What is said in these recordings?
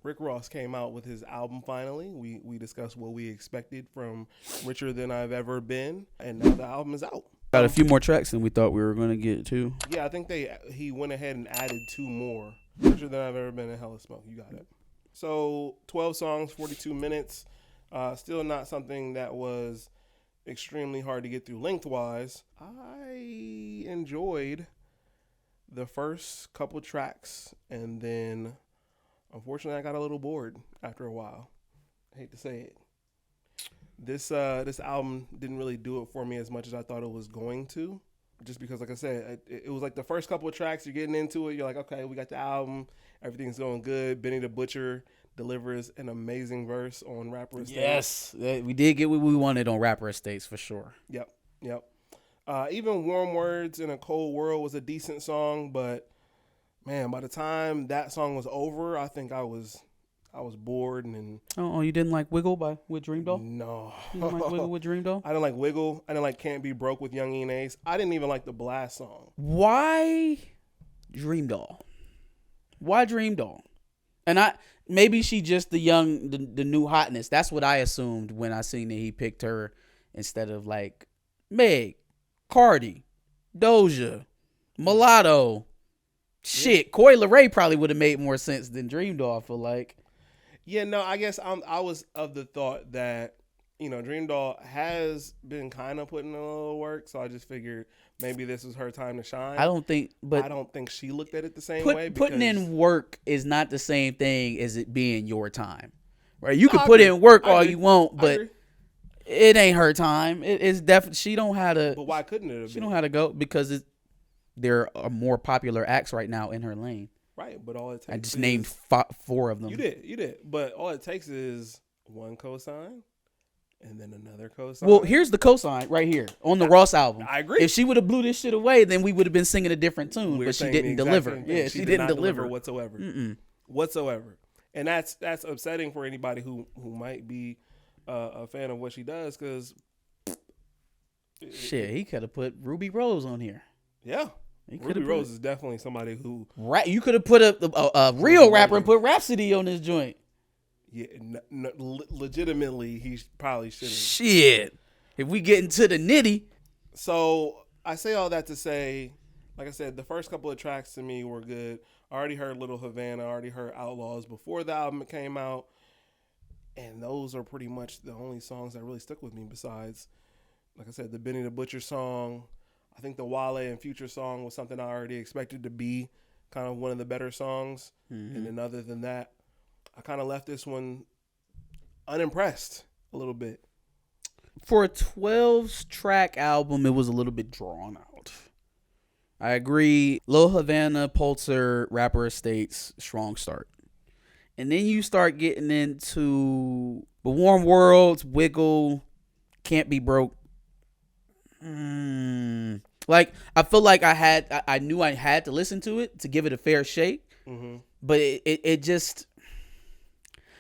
Rick Ross came out with his album finally. We discussed what we expected from Richer Than I've Ever Been, and now the album is out. Got a few more tracks than we thought we were going to get to. Yeah, I think he went ahead and added 2 more. Richer Than I've Ever Been and Hella Smoke. You got it. So 12 songs, 42 minutes. Still not something that was extremely hard to get through lengthwise. I enjoyed the first couple tracks, and then unfortunately I got a little bored after a while. I hate to say it. This album didn't really do it for me as much as I thought it was going to, just because, like I said, it was like the first couple of tracks, you're getting into it, you're like, okay, we got the album, everything's going good. Benny the Butcher delivers an amazing verse on Rapper Estates. Yes, we did get what we wanted on Rapper Estates for sure. Yep. Even Warm Words in a Cold World was a decent song, but man, by the time that song was over, I think I was bored and Oh, you didn't like Wiggle with DreamDoll? No. You didn't like Wiggle with DreamDoll? I didn't like Wiggle. I didn't like Can't Be Broke with Young E and Ace. I didn't even like the Blast song. Why DreamDoll? Why DreamDoll? And maybe she just the new hotness. That's what I assumed when I seen that he picked her instead of like Meg, Cardi, Doja, Mulatto. Shit, Coi Leray probably would have made more sense than DreamDoll, I feel like. Yeah, no, I guess I was of the thought that, DreamDoll has been kind of putting in a little work, so I just figured maybe this was her time to shine. I don't think she looked at it the same way. Putting in work is not the same thing as it being your time, right? You could put in work all you want, but it ain't her time. It's definitely she don't have to. But why couldn't it have She been? don't have to go because there are more popular acts right now in her lane. Right, but all it takes I just named 4 of them. You did. But all it takes is one cosign and then another cosign. Well, here's the cosign right here on the Ross album. I agree. If she would have blew this shit away, then we would have been singing a different tune, but she didn't deliver. Yeah, she didn't deliver whatsoever. Whatsoever. And that's upsetting for anybody who might be a fan of what she does, because shit, he could have put Ruby Rose on here. Yeah. Ruby Rose is definitely somebody who... You could have put a real rapper and put Rhapsody on this joint. Yeah, legitimately, he probably should have. Shit. If we get into the nitty. So, I say all that to say, like I said, the first couple of tracks to me were good. I already heard Little Havana, I already heard Outlaws before the album came out. And those are pretty much the only songs that really stuck with me besides, like I said, the Benny the Butcher song. I think the Wale and Future song was something I already expected to be kind of one of the better songs. Mm-hmm. And then other than that, I kind of left this one unimpressed a little bit. For a 12-track album, it was a little bit drawn out. I agree. Lil Havana, Pulitzer, Rapper Estates, strong start. And then you start getting into The Warm Worlds, Wiggle, Can't Be Broke. Like, I feel like I knew I had to listen to it to give it a fair shake. Mm-hmm. But it just,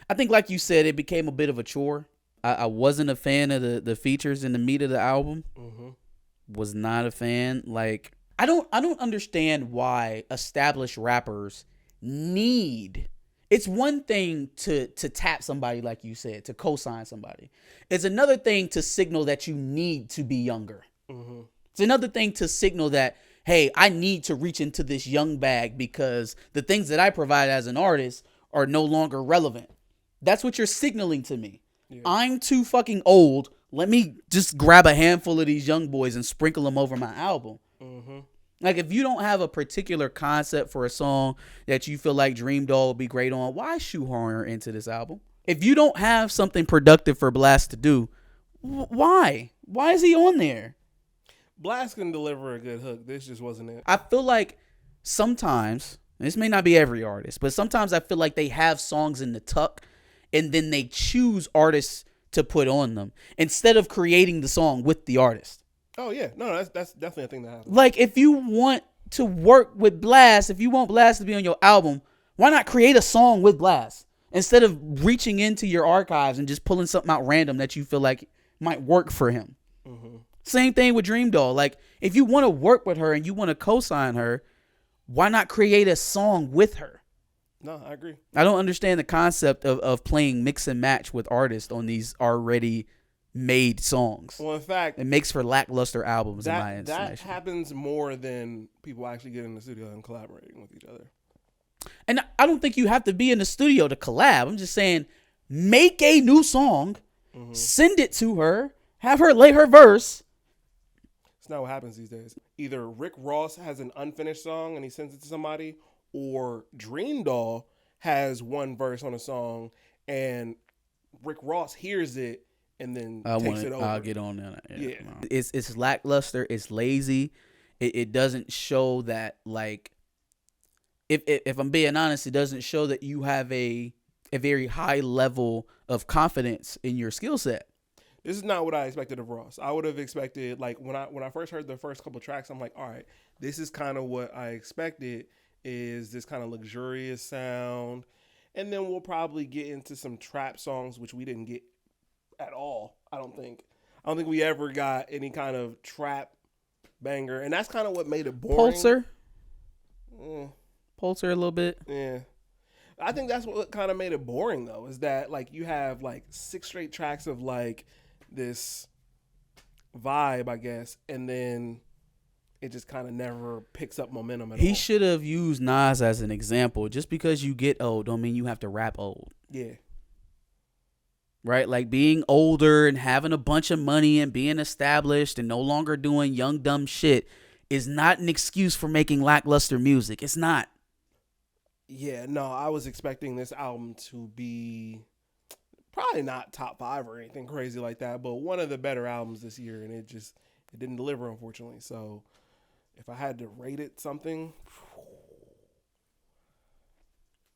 I think like you said, it became a bit of a chore. I wasn't a fan of the features and the meat of the album. Mm-hmm. Was not a fan. Like, I don't understand why established rappers need. It's one thing to tap somebody, like you said, to co-sign somebody. It's another thing to signal that you need to be younger. Mm-hmm. It's another thing to signal that, hey, I need to reach into this young bag because the things that I provide as an artist are no longer relevant. That's what you're signaling to me. Yeah. I'm too fucking old. Let me just grab a handful of these young boys and sprinkle them over my album. Mm-hmm. Like, if you don't have a particular concept for a song that you feel like DreamDoll would be great on, why shoehorn her into this album? If you don't have something productive for Blast to do, why? Why is he on there? Blast can deliver a good hook. This just wasn't it. I feel like sometimes, and this may not be every artist, but sometimes I feel like they have songs in the tuck and then they choose artists to put on them instead of creating the song with the artist. Oh, yeah. No, that's definitely a thing that happens. Like, if you want to work with Blast, if you want Blast to be on your album, why not create a song with Blast instead of reaching into your archives and just pulling something out random that you feel like might work for him? Mm-hmm. Same thing with DreamDoll. Like, if you want to work with her and you want to co-sign her, why not create a song with her? No, I agree. I don't understand the concept of playing mix and match with artists on these already made songs. Well, in fact, It makes for lackluster albums in my that estimation. happens more than people actually get in the studio and collaborating with each other. And I don't think you have to be in the studio to collab. I'm just saying, make a new song, send it to her, have her lay her verse. It's not what happens these days. Either Rick Ross has an unfinished song and he sends it to somebody, or DreamDoll has one verse on a song and Rick Ross hears it and then takes it over. I'll get on that. Yeah. No. It's lackluster. It's lazy. It doesn't show that, like, if I'm being honest, it doesn't show that you have a very high level of confidence in your skill set. This is not what I expected of Ross. I would have expected, like, when I first heard the first couple tracks, I'm like, all right, this is kind of what I expected, is this kind of luxurious sound. And then we'll probably get into some trap songs, which we didn't get at all, I don't think. I don't think we ever got any kind of trap banger. And that's kind of what made it boring. Pulitzer? Mm. Pulitzer a little bit. Yeah. I think that's what kind of made it boring, though, is that, like, you have, like, 6 straight tracks of, like, this vibe, I guess, and then it just kind of never picks up momentum at all. He should have used Nas as an example. Just because you get old don't mean you have to rap old. Yeah. Right? Like, being older and having a bunch of money and being established and no longer doing young, dumb shit is not an excuse for making lackluster music. It's not. Yeah, no, I was expecting this album to be probably not top 5 or anything crazy like that, but one of the better albums this year, and it didn't deliver, unfortunately. So if I had to rate it something,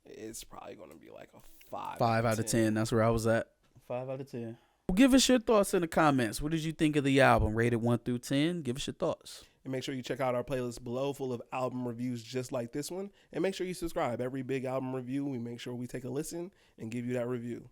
it's probably going to be like a 5. 5 out of 10. That's where I was at. 5 out of 10. Well, give us your thoughts in the comments. What did you think of the album? Rated 1 through 10. Give us your thoughts. And make sure you check out our playlist below, full of album reviews just like this one. And make sure you subscribe. Every big album review, we make sure we take a listen and give you that review.